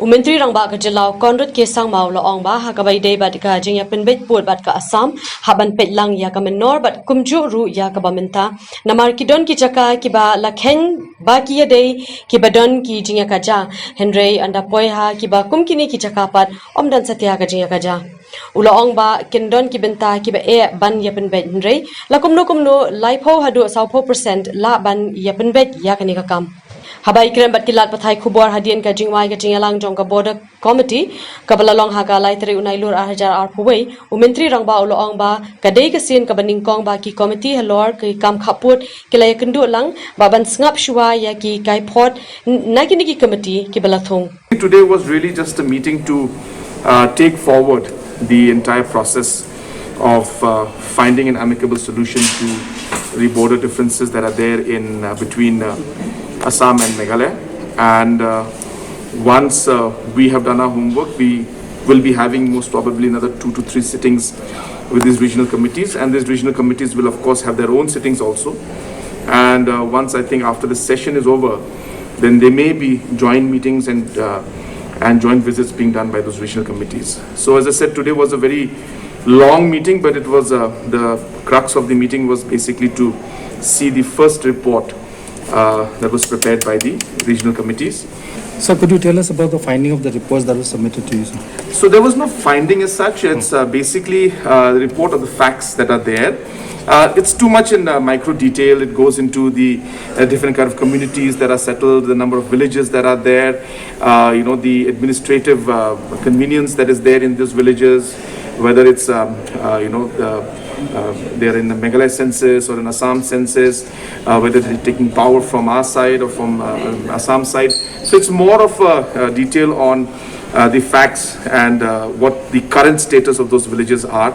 Menteri rangba ka jelau konrut ke sang mau lo ong ba ha ka bai dei bat ka Jingpynbeit Pud bat ka Assam Hap Peit lang ya ka Mynnor bat kumju ru ya ka ba Mynta namar ki don ki chaka ki ba lakhen ba ki ya dei ki ba don ki jinga ka ja Henry anda poi ha ki ba kum kini ki chaka pat omdan satya ka jinga ka ja ulo ong ba kindon ki benta ki ba e ban Jingpynbeit Henry la kumno laipho hadu 20% la ban Jingpynbeit ya ka ni ka kam Habai kiran bat kilat pathai khubor hadian ka jingwai ka jingalang jong ka border committee kabala long ha ka lai tari unai lur hajar ar phuwei umentri rangba ulo ong ba ka dei ka sin ka baning kong ba ki committee halor ki kam khaput kilai kendu lang ba ban sngap shuwa ya ki kai phot nagini ki committee ki bala thong. Today was really just a meeting to take forward the entire process of finding an amicable solution to the border differences that are there in between Assam and Meghalaya, and once we have done our homework, we will be having most probably another 2 to 3 sittings with these regional committees, and these regional committees will of course have their own sittings also, and once I think after the session is over, then there may be joint meetings and joint visits being done by those regional committees. So as I said, today was a very long meeting, but it was the crux of the meeting was basically to see the first report that was prepared by the regional committees. Sir, could you tell us about the finding of the reports that was submitted to you, sir? So there was no finding as such. It's basically the report of the facts that are there. It's too much in micro detail. It goes into the different kind of communities that are settled, the number of villages that are there, the administrative convenience that is there in those villages, whether it's they're in the Meghalaya census or in Assam census, whether they're taking power from our side or from Assam side. So it's more of a detail on the facts and what the current status of those villages are.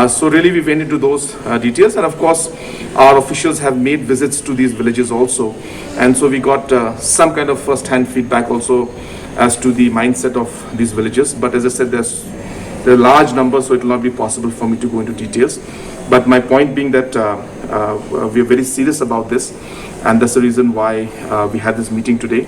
So really we went into those details, and of course our officials have made visits to these villages also, and so we got some kind of first-hand feedback also as to the mindset of these villages. But as I said, there are large numbers, so it will not be possible for me to go into details. But my point being that we are very serious about this, and that's the reason why we had this meeting today.